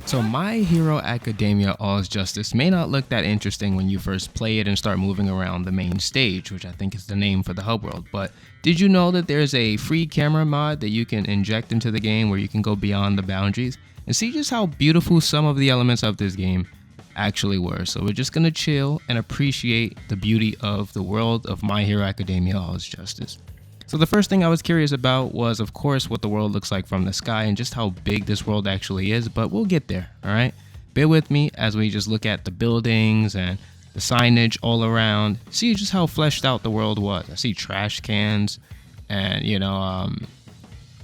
So My Hero Academia All's Justice may not look that interesting when you first play it and start moving around the main stage, which I think is the name for the hub world, but did you know that there's a free camera mod that you can inject into the game where you can go beyond the boundaries and see just how beautiful some of the elements of this game actually were? So we're just gonna chill and appreciate the beauty of the world of My Hero Academia All's Justice. So the first thing I was curious about was, of course, what the world looks like from the sky and just how big this world actually is, but we'll get there, all right? Bear with me as we just look at the buildings and the signage all around, see just how fleshed out the world was. I see trash cans and,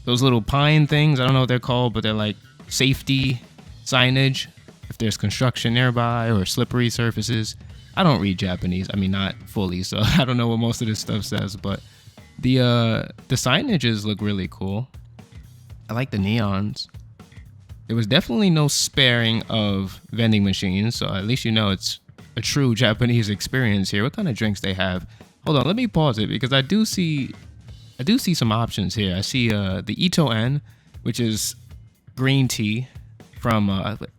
those little pine things. I don't know what they're called, but they're like safety signage if there's construction nearby or slippery surfaces. I don't read Japanese. I mean, not fully, so I don't know what most of this stuff says, but the signages look really cool. I like the neons. There was definitely no sparing of vending machines, so at least you know it's a true Japanese experience here. What kind of drinks they have? Hold on, let me pause it because I do see some options here. I see the Ito En, which is green tea from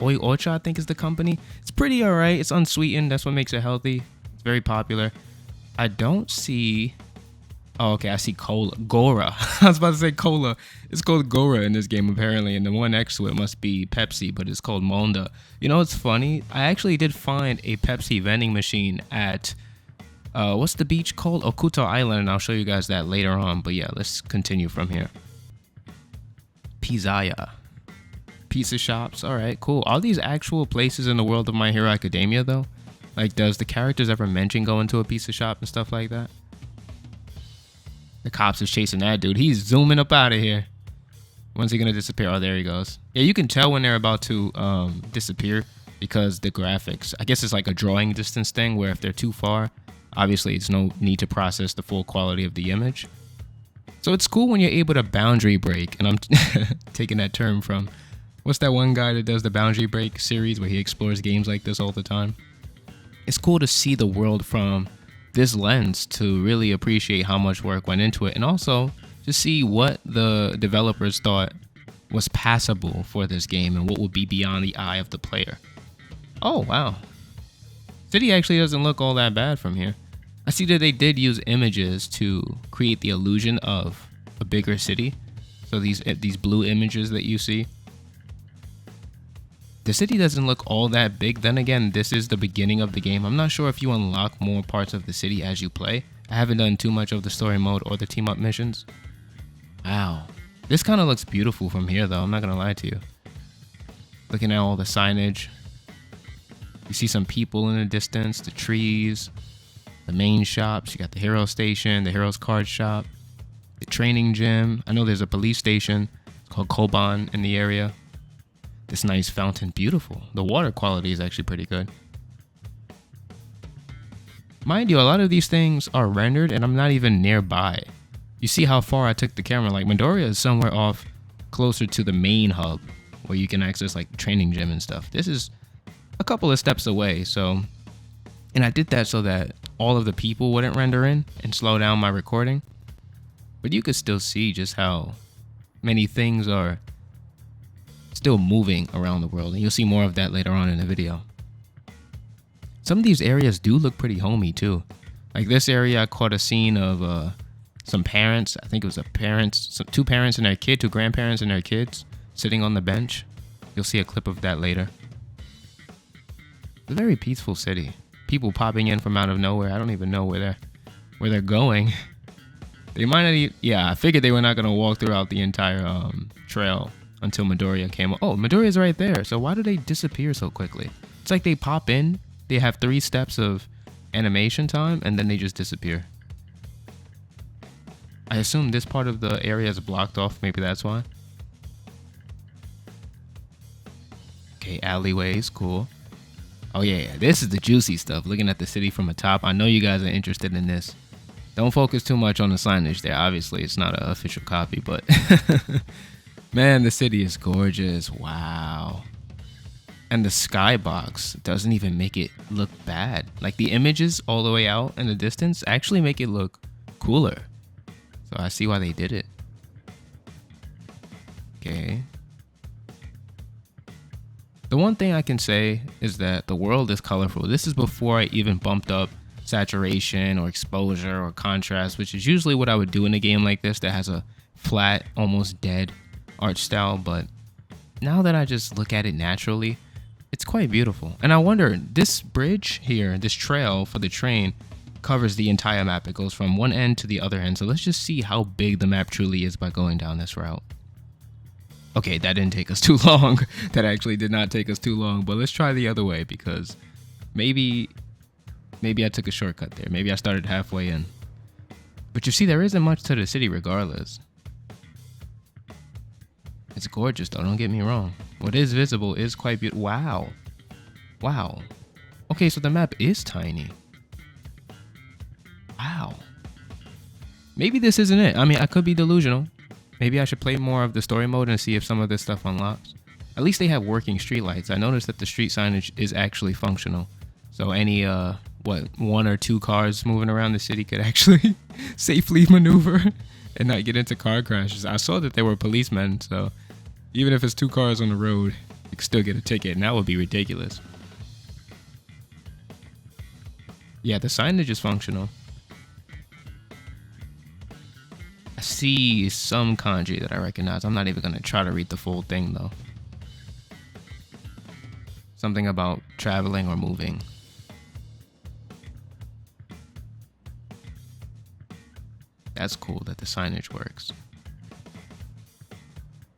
Oi Ocha, I think is the company. It's pretty alright. It's unsweetened. That's what makes it healthy. It's very popular. I don't see... Oh, okay, I see cola. Gora. I was about to say cola. It's called Gora in this game, apparently, and the one next to it must be Pepsi, but it's called Monda. You know what's funny? I actually did find a Pepsi vending machine at, what's the beach called? Okuto Island, and I'll show you guys that later on. But yeah, let's continue from here. Pizzeria. Pizza shops. All right, cool. Are these actual places in the world of My Hero Academia, though? Like, does the characters ever mention going to a pizza shop and stuff like that? The cops is chasing that dude. He's zooming up out of here. When's he gonna disappear? Oh, there he goes. Yeah, you can tell when they're about to disappear because the graphics. I guess it's like a drawing distance thing where if they're too far, obviously it's no need to process the full quality of the image. So it's cool when you're able to boundary break, and I'm taking that term from, what's that one guy that does the boundary break series where he explores games like this all the time? It's cool to see the world from this lens to really appreciate how much work went into it, and also to see what the developers thought was passable for this game and what would be beyond the eye of the player. Oh wow, city actually doesn't look all that bad from here. I see that they did use images to create the illusion of a bigger city. So these blue images that you see, the city doesn't look all that big. Then again, this is the beginning of the game. I'm not sure if you unlock more parts of the city as you play. I haven't done too much of the story mode or the team up missions. Wow. This kind of looks beautiful from here though, I'm not gonna lie to you. Looking at all the signage. You see some people in the distance, the trees, the main shops. You got the hero station, the hero's card shop, the training gym. I know there's a police station called Koban in the area. This nice fountain, beautiful. The water quality is actually pretty good. Mind you, a lot of these things are rendered and I'm not even nearby. You see how far I took the camera. Like Midoriya is somewhere off closer to the main hub where you can access like training gym and stuff. This is a couple of steps away. So, and I did that so that all of the people wouldn't render in and slow down my recording. But you could still see just how many things are still moving around the world, and you'll see more of that later on in the video. Some of these areas do look pretty homey too. Like this area, I caught a scene of some parents. I think it was two parents and their kid, two grandparents and their kids sitting on the bench. You'll see a clip of that later. It's a very peaceful city. People popping in from out of nowhere. I don't even know where they're going. They might not even, yeah, I figured they were not gonna walk throughout the entire trail until Midoriya came. Oh, Midoriya's right there. So why do they disappear so quickly? It's like they pop in, they have 3 steps of animation time, and then they just disappear. I assume this part of the area is blocked off. Maybe that's why. Okay, alleyways, cool. Oh yeah, this is the juicy stuff. Looking at the city from the top. I know you guys are interested in this. Don't focus too much on the signage there. Obviously, it's not an official copy, but man, the city is gorgeous. Wow. And the skybox doesn't even make it look bad. Like the images all the way out in the distance actually make it look cooler. So I see why they did it. Okay. The one thing I can say is that the world is colorful. This is before I even bumped up saturation or exposure or contrast, which is usually what I would do in a game like this that has a flat, almost dead art style. But now that I just look at it naturally, it's quite beautiful. And I wonder, this bridge here, this trail for the train, covers the entire map. It goes from one end to the other end. So let's just see how big the map truly is by going down this route. Okay, that didn't take us too long. That actually did not take us too long. But let's try the other way, because maybe I took a shortcut there. Maybe I started halfway in. But you see, there isn't much to the city regardless. It's gorgeous though, don't get me wrong. What is visible is quite beautiful. Wow. Wow. Okay, so the map is tiny. Wow. Maybe this isn't it. I mean, I could be delusional. Maybe I should play more of the story mode and see if some of this stuff unlocks. At least they have working streetlights. I noticed that the street signage is actually functional. So any, one or two cars moving around the city could actually safely maneuver and not get into car crashes. I saw that there were policemen, so even if it's two cars on the road, you can still get a ticket, and that would be ridiculous. Yeah, the signage is functional. I see some kanji that I recognize. I'm not even going to try to read the full thing, though. Something about traveling or moving. That's cool that the signage works.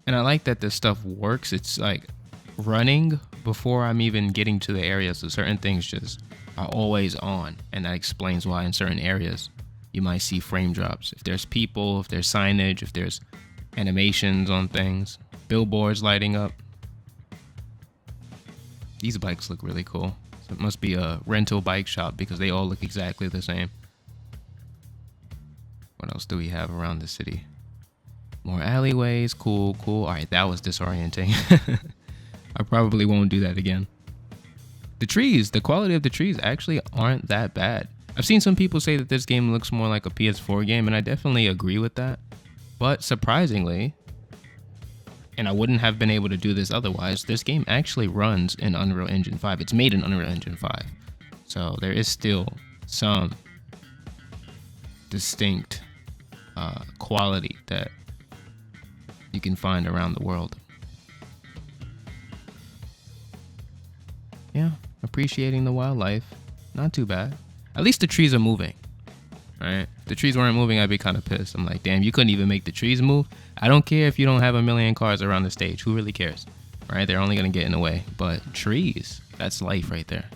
And I like that this stuff works. It's like running before I'm even getting to the area. So certain things just are always on. And that explains why in certain areas you might see frame drops. If there's people, if there's signage, if there's animations on things, billboards lighting up. These bikes look really cool. So it must be a rental bike shop because they all look exactly the same. What else do we have around the city? More alleyways. Cool, cool. All right, that was disorienting. I probably won't do that again. The trees, the quality of the trees actually aren't that bad. I've seen some people say that this game looks more like a PS4 game, and I definitely agree with that. But surprisingly, and I wouldn't have been able to do this otherwise, this game actually runs in Unreal Engine 5. It's made in Unreal Engine 5. So there is still some distinct quality that you can find around the world. Yeah, appreciating the wildlife. Not too bad. At least the trees are moving, right? If the trees weren't moving, I'd be kind of pissed. I'm like, damn, you couldn't even make the trees move. I don't care if you don't have a million cars around the stage. Who really cares, right? They're only going to get in the way. But trees, that's life right there.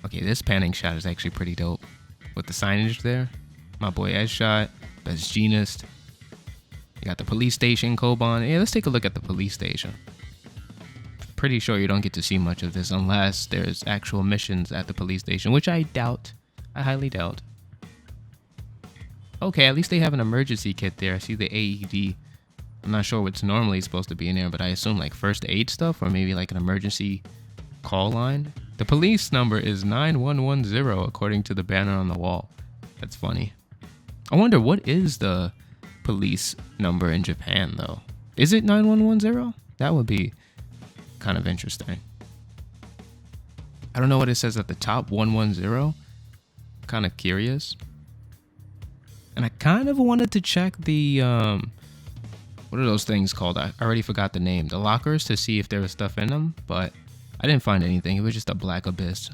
Okay, this panning shot is actually pretty dope. With the signage there, my boy Edshot, Best Genist. You got the police station, Koban. Yeah, let's take a look at the police station. Pretty sure you don't get to see much of this unless there's actual missions at the police station, which I doubt. I highly doubt. Okay, at least they have an emergency kit there. I see the AED. I'm not sure what's normally supposed to be in there, but I assume like first aid stuff or maybe like an emergency call line. The police number is 9110 according to the banner on the wall. That's funny. I wonder what is the police number in Japan though? Is it 9110? That would be kind of interesting. I don't know what it says at the top, 110. Kind of curious. And I kind of wanted to check the what are those things called? I already forgot the name. The lockers, to see if there was stuff in them, but I didn't find anything. It was just a black abyss.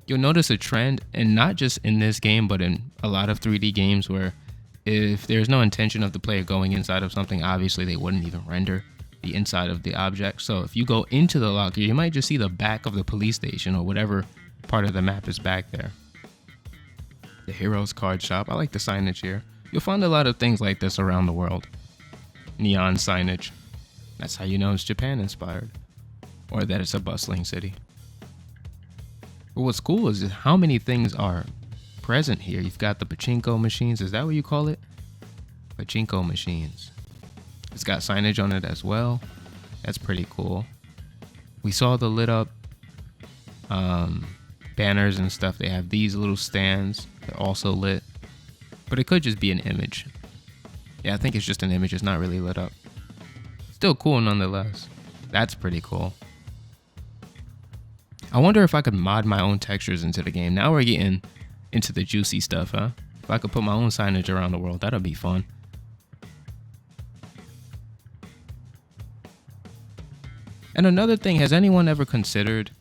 You'll notice a trend, and not just in this game, but in a lot of 3D games, where if there's no intention of the player going inside of something, obviously they wouldn't even render the inside of the object. So if you go into the locker, you might just see the back of the police station or whatever part of the map is back there. The Heroes card shop. I like the signage here. You'll find a lot of things like this around the world. Neon signage. That's how you know it's Japan inspired, or that it's a bustling city. But what's cool is how many things are present here. You've got the pachinko machines. Is that what you call it? Pachinko machines. It's got signage on it as well. That's pretty cool. We saw the lit up banners and stuff. They have these little stands. They're also lit. But it could just be an image. Yeah, I think it's just an image. It's not really lit up. Still cool nonetheless. That's pretty cool. I wonder if I could mod my own textures into the game. Now we're getting into the juicy stuff, huh? If I could put my own signage around the world, that'd be fun. And another thing, has anyone ever considered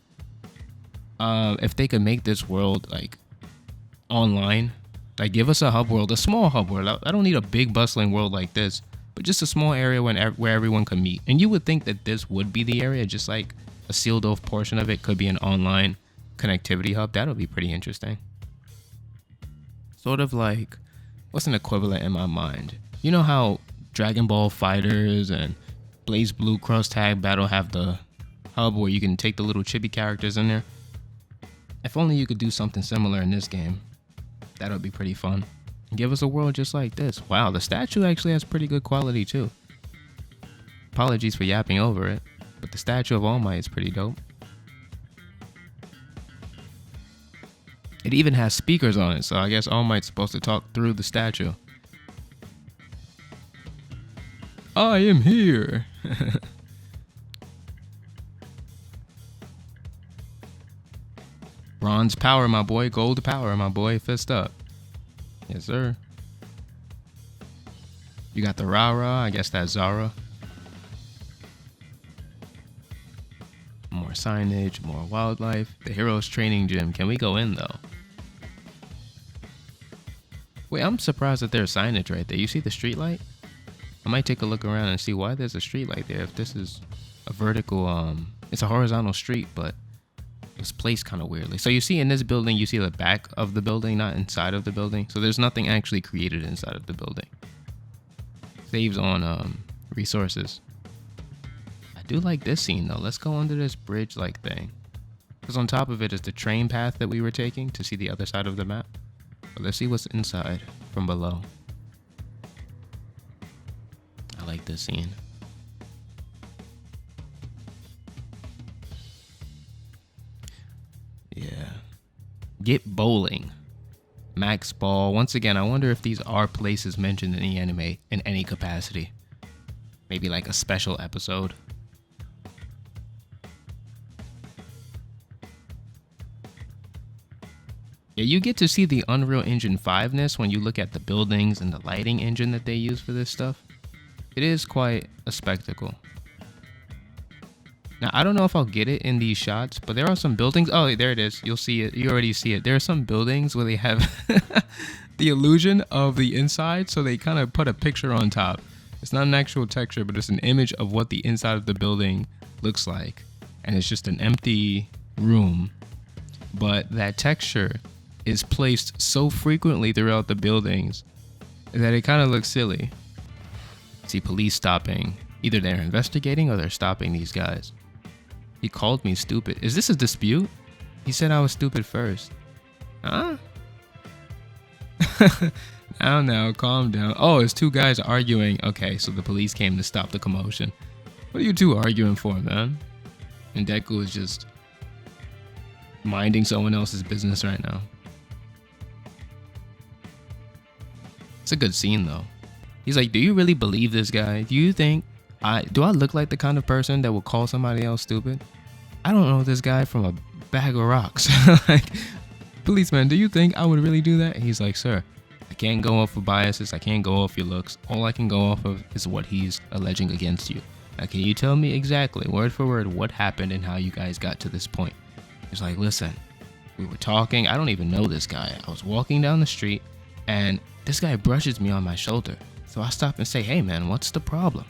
if they could make this world like online? Like give us a hub world, a small hub world. I don't need a big bustling world like this, but just a small area where everyone can meet. And you would think that this would be the area, just like a sealed off portion of it could be an online connectivity hub. That would be pretty interesting. Sort of like, what's an equivalent in my mind? You know how Dragon Ball Fighters and Blaze Blue Cross Tag Battle have the hub where you can take the little chibi characters in there? If only you could do something similar in this game. That would be pretty fun. And give us a world just like this. Wow, the statue actually has pretty good quality too. Apologies for yapping over it, but the statue of All Might is pretty dope. It even has speakers on it, so I guess All Might's supposed to talk through the statue. I am here. Bronze power, my boy. Gold power, my boy. Fist up. Yes, sir. You got the Rara. I guess that's Zara. More signage, more wildlife. The Heroes Training Gym. Can we go in, though? Wait, I'm surprised that there's signage right there. You see the street light? I might take a look around and see why there's a street light there. If this is a vertical, it's a horizontal street, but it's placed kind of weirdly. So you see in this building, you see the back of the building, not inside of the building. So there's nothing actually created inside of the building. Saves on resources. I do like this scene though. Let's go under this bridge-like thing. Because on top of it is the train path that we were taking to see the other side of the map. But let's see what's inside from below. I like this scene. Yeah. Get bowling. Max Ball. Once again, I wonder if these are places mentioned in the anime in any capacity. Maybe like a special episode. Yeah, you get to see the Unreal Engine 5-ness when you look at the buildings and the lighting engine that they use for this stuff. It is quite a spectacle. Now, I don't know if I'll get it in these shots, but there are some buildings. Oh, there it is. You'll see it. You already see it. There are some buildings where they have the illusion of the inside, so they kind of put a picture on top. It's not an actual texture, but it's an image of what the inside of the building looks like. And it's just an empty room. But that texture is placed so frequently throughout the buildings that it kind of looks silly. See police stopping. Either they're investigating or they're stopping these guys. He called me stupid. Is this a dispute? He said I was stupid first. Huh? Now, calm down. Oh, it's two guys arguing. Okay, so the police came to stop the commotion. What are you two arguing for, man? And Deku is just minding someone else's business right now. It's a good scene, though. He's like, do you really believe this guy? Do you think do I look like the kind of person that will call somebody else stupid? I don't know this guy from a bag of rocks. Like, policeman, do you think I would really do that? And he's like, sir, I can't go off of biases. I can't go off your looks. All I can go off of is what he's alleging against you. Now, can you tell me exactly, word for word, what happened and how you guys got to this point? He's like, listen, we were talking. I don't even know this guy. I was walking down the street and this guy brushes me on my shoulder. So I stop and say, hey man, what's the problem?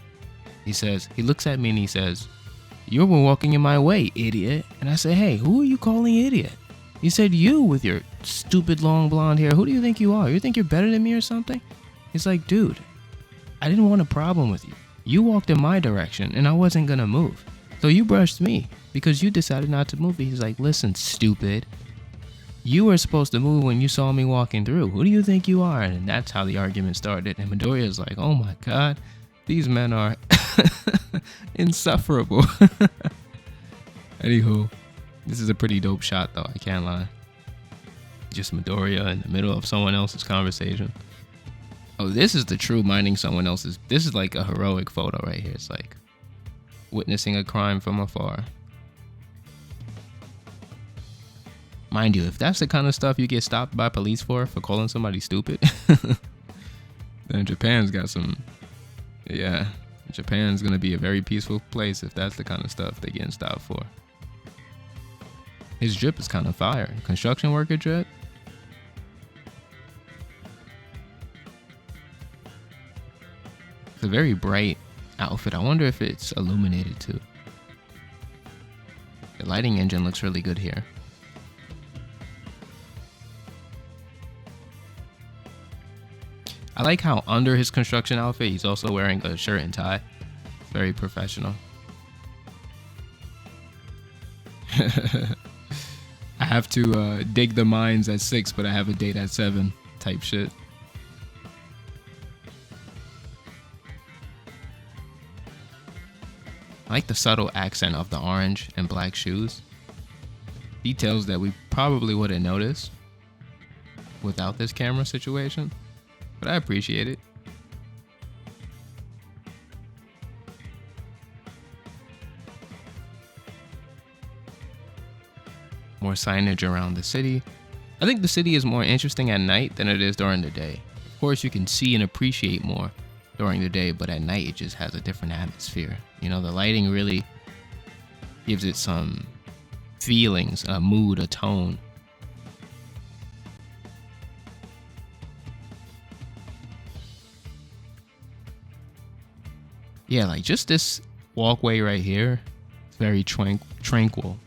He looks at me and he says, you were walking in my way, idiot. And I say, hey, who are you calling idiot? He said, you with your stupid long blonde hair. Who do you think you are? You think you're better than me or something? He's like, dude, I didn't want a problem with you. You walked in my direction and I wasn't gonna move. So you brushed me because you decided not to move. He's like, listen, stupid. You were supposed to move when you saw me walking through. Who do you think you are? And that's how the argument started. And Midoriya's like, oh my God, these men are insufferable. Anywho, this is a pretty dope shot though, I can't lie. Just Midoriya in the middle of someone else's conversation. Oh, this is the true minding someone else's. This is like a heroic photo right here. It's like, witnessing a crime from afar. Mind you, if that's the kind of stuff you get stopped by police for calling somebody stupid, then Japan's got some, yeah, Japan's gonna be a very peaceful place if that's the kind of stuff they're getting stopped for. His drip is kind of fire. Construction worker drip. It's a very bright outfit. I wonder if it's illuminated too. The lighting engine looks really good here. I like how under his construction outfit, he's also wearing a shirt and tie. Very professional. I have to dig the mines at 6, but I have a date at 7 type shit. I like the subtle accent of the orange and black shoes. Details that we probably wouldn't notice without this camera situation, but I appreciate it. More signage around the city. I think the city is more interesting at night than it is during the day. Of course, you can see and appreciate more during the day, but at night it just has a different atmosphere. You know, the lighting really gives it some feelings, a mood, a tone. Yeah, like just this walkway right here, it's very tranquil.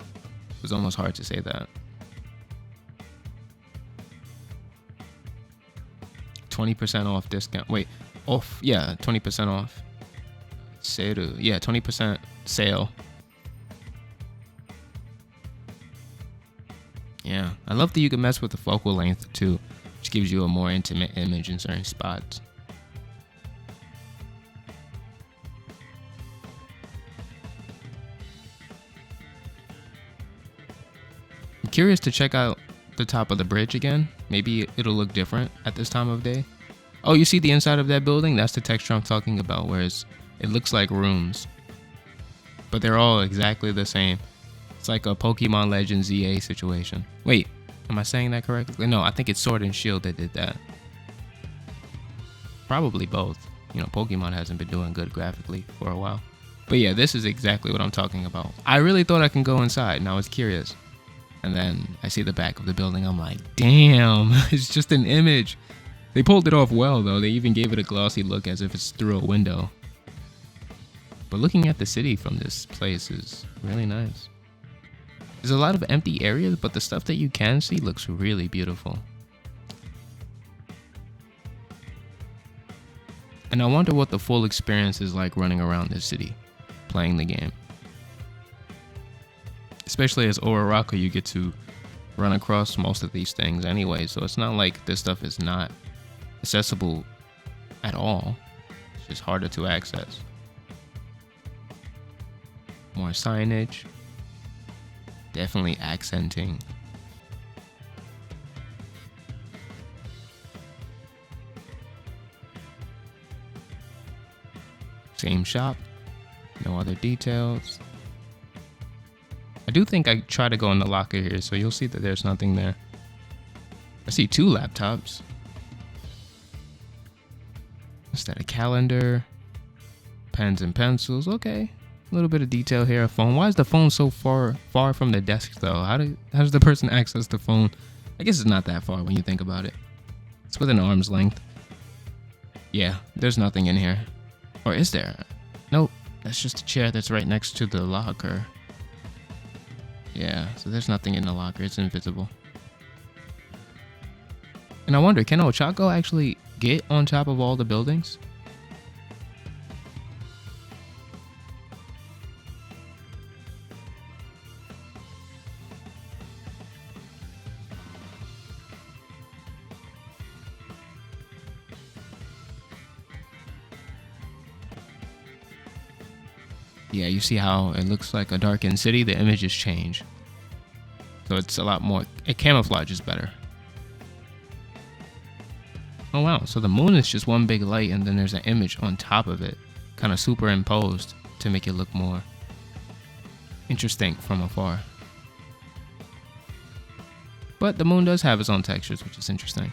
It was almost hard to say that. 20% off discount. Wait, off. Yeah, 20% off. Seru. Yeah, 20% sale. Yeah, I love that you can mess with the focal length too, which gives you a more intimate image in certain spots. Curious to check out the top of the bridge again. Maybe it'll look different at this time of day. Oh, you see the inside of that building? That's the texture I'm talking about, whereas it looks like rooms, but they're all exactly the same. It's like a Pokemon Legends ZA situation. Wait, am I saying that correctly? No, I think it's Sword and Shield that did that. Probably both. You know, Pokemon hasn't been doing good graphically for a while. But yeah, this is exactly what I'm talking about. I really thought I can go inside, and I was curious. And then I see the back of the building. I'm like, damn, it's just an image. They pulled it off well, though. They even gave it a glossy look as if it's through a window. But looking at the city from this place is really nice. There's a lot of empty areas, but the stuff that you can see looks really beautiful. And I wonder what the full experience is like running around this city, playing the game. Especially as Ororaka, you get to run across most of these things anyway, so it's not like this stuff is not accessible at all. It's just harder to access. More signage. Definitely accenting. Same shop. No other details. I do think I try to go in the locker here, so you'll see that there's nothing there. I see 2 laptops. Is that a calendar? Pens and pencils. Okay. A little bit of detail here. A phone. Why is the phone so far from the desk, though? How does the person access the phone? I guess it's not that far when you think about it. It's within arm's length. Yeah, there's nothing in here. Or is there? Nope. That's just a chair that's right next to the locker. Yeah, so there's nothing in the locker. It's invisible. And I wonder, can Ochako actually get on top of all the buildings? Yeah, you see how it looks like a darkened city? The images change. So it's a lot more, it camouflages better. Oh wow, so the moon is just one big light and then there's an image on top of it, kind of superimposed to make it look more interesting from afar. But the moon does have its own textures, which is interesting.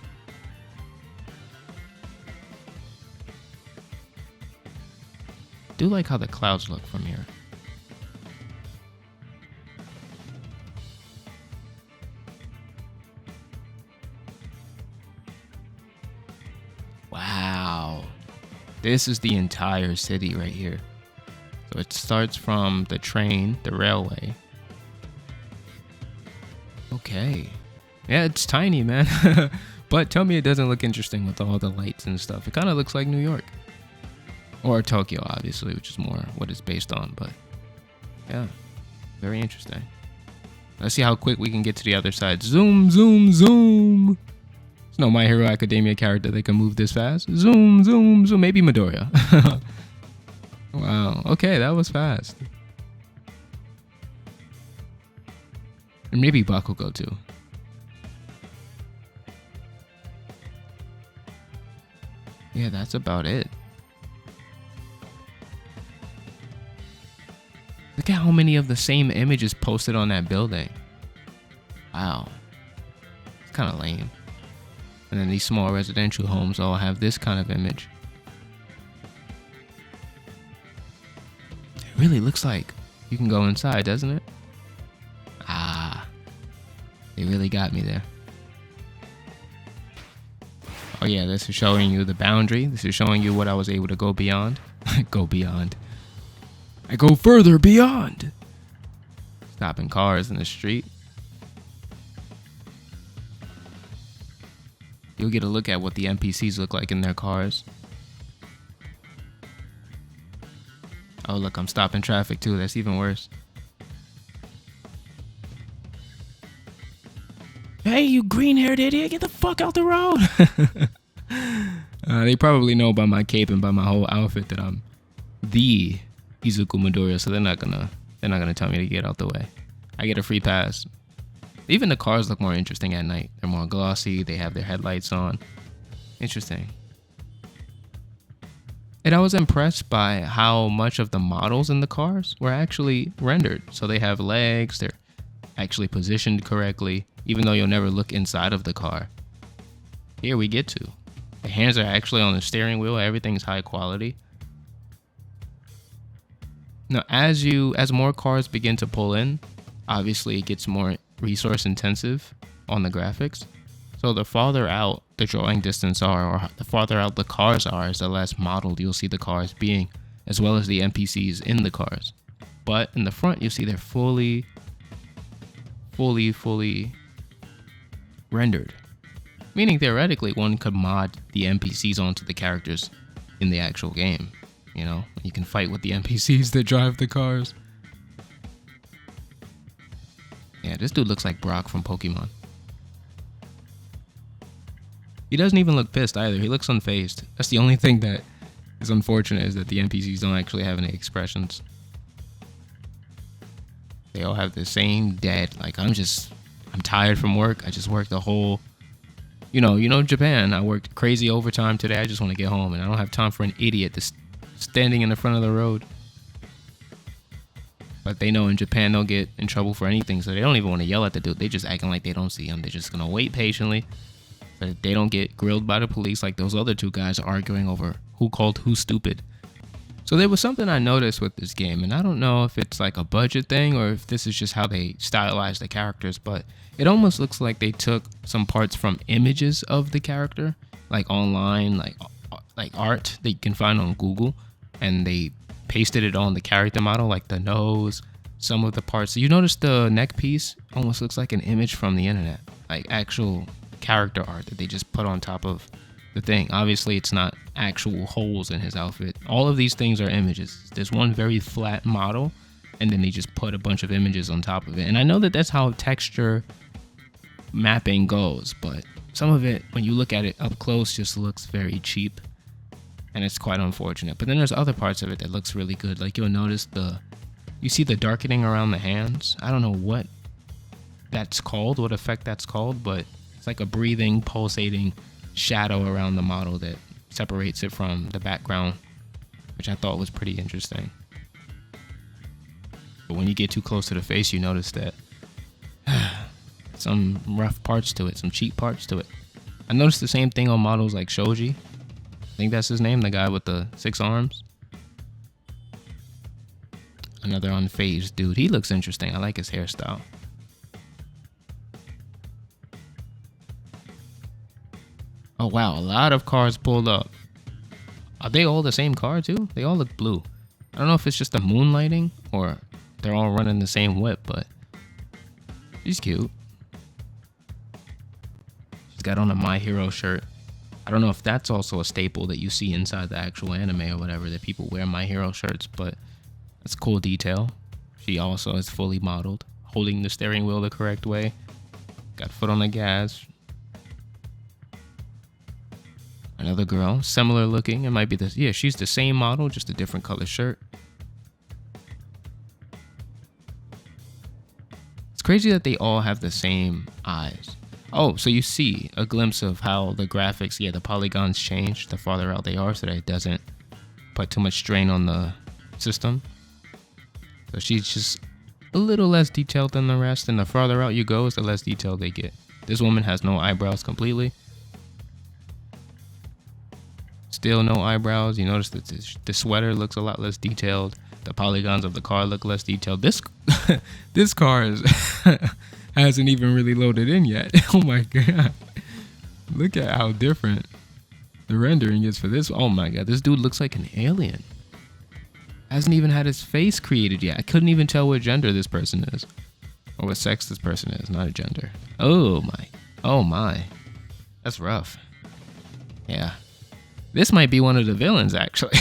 Do like how the clouds look from here. Wow. This is the entire city right here. So it starts from the train, the railway. Okay. Yeah, it's tiny, man. But tell me it doesn't look interesting with all the lights and stuff. It kind of looks like New York. Or Tokyo, obviously, which is more what it's based on. But yeah, very interesting. Let's see how quick we can get to the other side. Zoom, zoom, zoom. There's no My Hero Academia character that can move this fast. Zoom, zoom, zoom. Maybe Midoriya. Wow. Okay, that was fast. And maybe Bakugo too. Yeah, that's about it. Look at how many of the same images posted on that building. Wow. It's kind of lame. And then these small residential homes all have this kind of image. It really looks like you can go inside, doesn't it? Ah. They really got me there. Oh yeah, this is showing you the boundary. This is showing you what I was able to go beyond. Go beyond. I go further beyond. Stopping cars in the street. You'll get a look at what the NPCs look like in their cars. Oh look, I'm stopping traffic too. That's even worse. Hey, you green-haired idiot, get the fuck out the road. They probably know by my cape and by my whole outfit that I'm the Izuku Midoriya, so they're not gonna tell me to get out the way. I get a free pass. Even the cars look more interesting at night. They're more glossy, they have their headlights on. Interesting. And I was impressed by how much of the models in the cars were actually rendered. So they have legs, they're actually positioned correctly, even though you'll never look inside of the car. Here we get to. The hands are actually on the steering wheel, everything's high quality. Now, as more cars begin to pull in, obviously it gets more resource intensive on the graphics. So the farther out the drawing distance are, or the farther out the cars are, is the less modeled you'll see the cars being, as well as the NPCs in the cars. But in the front, you see they're fully rendered. Meaning theoretically, one could mod the NPCs onto the characters in the actual game. You know, you can fight with the NPCs that drive the cars. Yeah, this dude looks like Brock from Pokemon. He doesn't even look pissed either. He looks unfazed. That's the only thing that is unfortunate, is that the NPCs don't actually have any expressions. They all have the same dead, like, I'm tired from work. I just worked the whole, you know, Japan. I worked crazy overtime today. I just want to get home, and I don't have time for an idiot that's standing in the front of the road. But they know in Japan they'll get in trouble for anything, so they don't even want to yell at the dude. They just acting like they don't see him. They're just gonna wait patiently, but they don't get grilled by the police like those other two guys arguing over who called who stupid. So there was something I noticed with this game, and I don't know if it's like a budget thing or if this is just how they stylize the characters, but it almost looks like they took some parts from images of the character, like online, like art that you can find on Google, and they pasted it on the character model, like the nose, some of the parts. So you notice the neck piece almost looks like an image from the internet, like actual character art that they just put on top of the thing. Obviously, it's not actual holes in his outfit. All of these things are images. There's one very flat model, and then they just put a bunch of images on top of it. And I know that that's how texture mapping goes, but some of it, when you look at it up close, just looks very cheap, and it's quite unfortunate. But then there's other parts of it that looks really good. Like you'll notice you see the darkening around the hands. I don't know what that's called, what effect that's called, but it's like a breathing, pulsating shadow around the model that separates it from the background, which I thought was pretty interesting. But when you get too close to the face, you notice that some rough parts to it, some cheap parts to it. I noticed the same thing on models like Shoji. I think that's his name, the guy with the 6 arms. Another unfazed dude. He looks interesting. I like his hairstyle. Oh wow, a lot of cars pulled up. Are they all the same car too? They all look blue. I don't know if it's just the moonlighting or they're all running the same whip, but she's cute. She's got on a My Hero shirt. I don't know if that's also a staple that you see inside the actual anime or whatever, that people wear My Hero shirts, but that's a cool detail. She also is fully modeled, holding the steering wheel the correct way. Got foot on the gas. Another girl, similar looking. It might be this. Yeah, she's the same model, just a different color shirt. It's crazy that they all have the same eyes. Oh, so you see a glimpse of how the graphics, the polygons change the farther out they are so that it doesn't put too much strain on the system. So she's just a little less detailed than the rest, and the farther out you go, the less detailed they get. This woman has no eyebrows completely. Still no eyebrows. You notice that the sweater looks a lot less detailed. The polygons of the car look less detailed. This car hasn't even really loaded in yet. Oh my god. Look at how different the rendering is for this. Oh my god, this dude looks like an alien. Hasn't even had his face created yet. I couldn't even tell what gender this person is. Or what sex this person is, not a gender. Oh my. Oh my. That's rough. Yeah. This might be one of the villains, actually.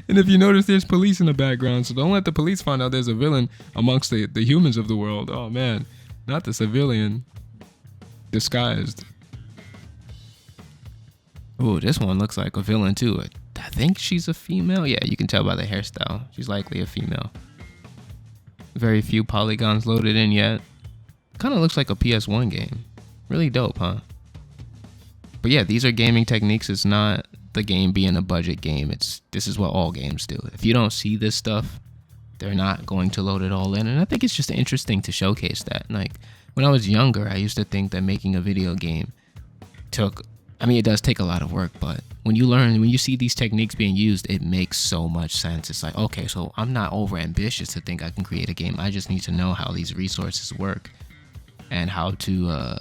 And if you notice, there's police in the background, so don't let the police find out there's a villain amongst the humans of the world. Oh man, not the civilian disguised. Oh, this one looks like a villain too. I think she's a female. Yeah, you can tell by the hairstyle. She's likely a female. Very few polygons loaded in yet. Kind of looks like a PS1 game. Really dope, huh? But yeah, these are gaming techniques. It's not the game being a budget game. This is what all games do. If you don't see this stuff, they're not going to load it all in. And I think it's just interesting to showcase that. Like when I was younger, I used to think that making a video game it does take a lot of work, but when you see these techniques being used, it makes so much sense. It's like, okay, so I'm not over ambitious to think I can create a game. I just need to know how these resources work and how to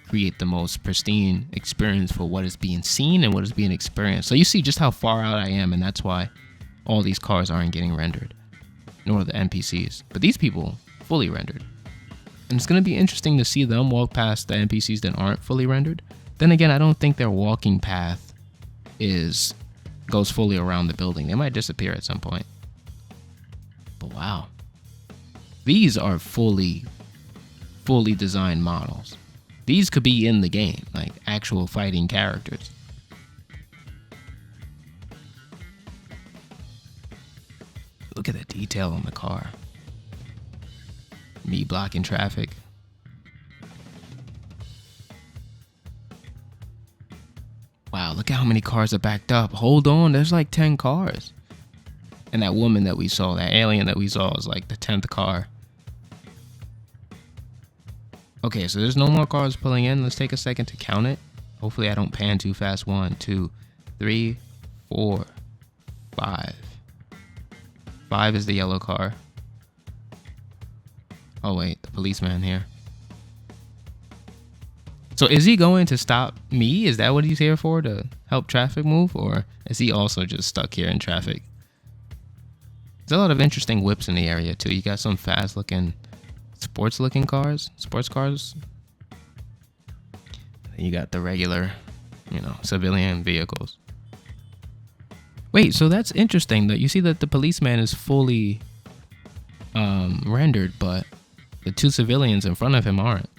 create the most pristine experience for what is being seen and what is being experienced. So you see just how far out I am, and that's why all these cars aren't getting rendered, nor the NPCs. But these people, fully rendered. And it's going to be interesting to see them walk past the NPCs that aren't fully rendered. Then again, I don't think their walking path goes fully around the building. They might disappear at some point. But wow. These are fully designed models. These could be in the game, like actual fighting characters. Look at the detail on the car. Me blocking traffic. Wow, look at how many cars are backed up. Hold on, there's like 10 cars. And that woman that we saw, that alien that we saw, is like the 10th car. Okay, so there's no more cars pulling in. Let's take a second to count it. Hopefully I don't pan too fast. 1, 2, 3, 4, 5. 5 is the yellow car. Oh wait, the policeman here. So is he going to stop me? Is that what he's here for, to help traffic move? Or is he also just stuck here in traffic? There's a lot of interesting whips in the area too. You got some fast looking sports cars. And you got the regular, civilian vehicles. Wait, so that's interesting that you see that the policeman is fully rendered, but the 2 civilians in front of him aren't.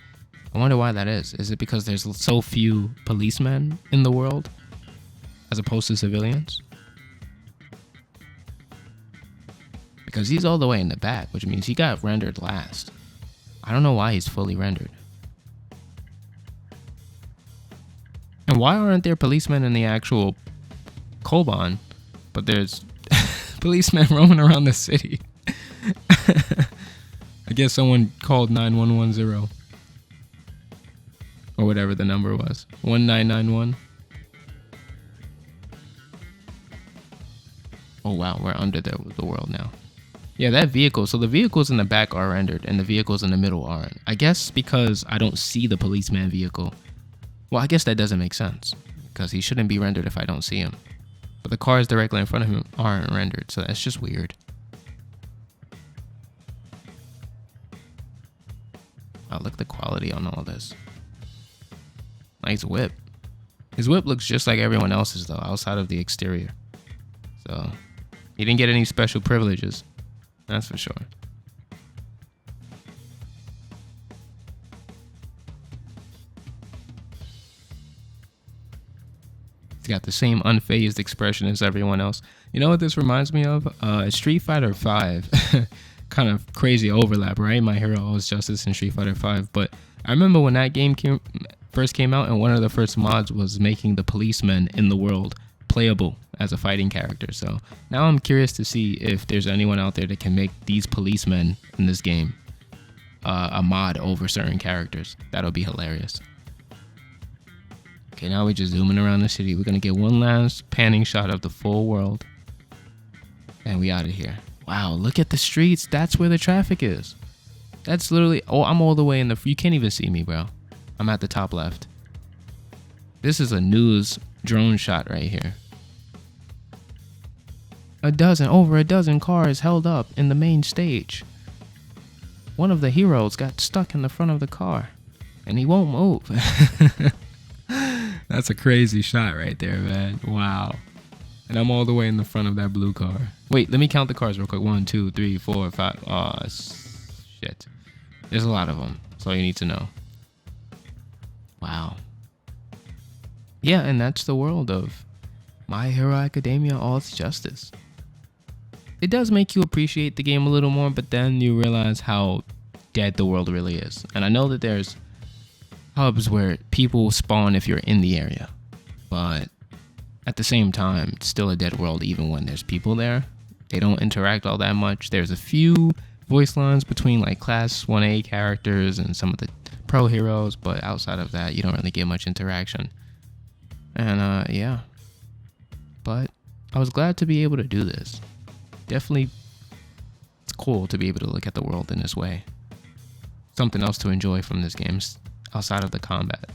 I wonder why that is. Is it because there's so few policemen in the world as opposed to civilians? Because he's all the way in the back, which means he got rendered last. I don't know why he's fully rendered. And why aren't there policemen in the actual Koban, but there's Policemen roaming around the city. I guess someone called 9110 or whatever the number was. 1991. Oh wow, we're under the world now. Yeah, that vehicle. So the vehicles in the back are rendered and the vehicles in the middle aren't. I guess because I don't see the policeman vehicle. Well, I guess that doesn't make sense because he shouldn't be rendered if I don't see him. But the cars directly in front of him aren't rendered, so that's just weird. Wow, look at the quality on all this. Nice whip. His whip looks just like everyone else's though, outside of the exterior. So he didn't get any special privileges. That's for sure. He's got the same unfazed expression as everyone else. You know what this reminds me of? Street Fighter 5. Kind of crazy overlap, right? My Hero All is Justice in Street Fighter 5. But I remember when that game first came out, and one of the first mods was making the policemen in the world playable as a fighting character. So now I'm curious to see if there's anyone out there that can make these policemen in this game a mod over certain characters. That'll be hilarious. Okay, now we're just zooming around the city. We're gonna get one last panning shot of the full world, and we out of here. Wow, look at the streets. That's where the traffic is. That's literally, oh, I'm all the way in the, you can't even see me, bro. I'm at the top left. This is a news drone shot right here. Over a dozen cars held up in the main stage. One of the heroes got stuck in the front of the car, and he won't move. That's a crazy shot right there, man. Wow. And I'm all the way in the front of that blue car. Wait, let me count the cars real quick. 1, 2, 3, 4, 5. Oh, shit. There's a lot of them. That's all you need to know. Wow. Yeah, and that's the world of My Hero Academia All's Justice. It does make you appreciate the game a little more, but then you realize how dead the world really is. And I know that there's hubs where people spawn if you're in the area, but at the same time, it's still a dead world even when there's people there. They don't interact all that much. There's a few voice lines between like Class 1A characters and some of the pro heroes, but outside of that, you don't really get much interaction. And yeah. But I was glad to be able to do this. Definitely, it's cool to be able to look at the world in this way. Something else to enjoy from this game outside of the combat.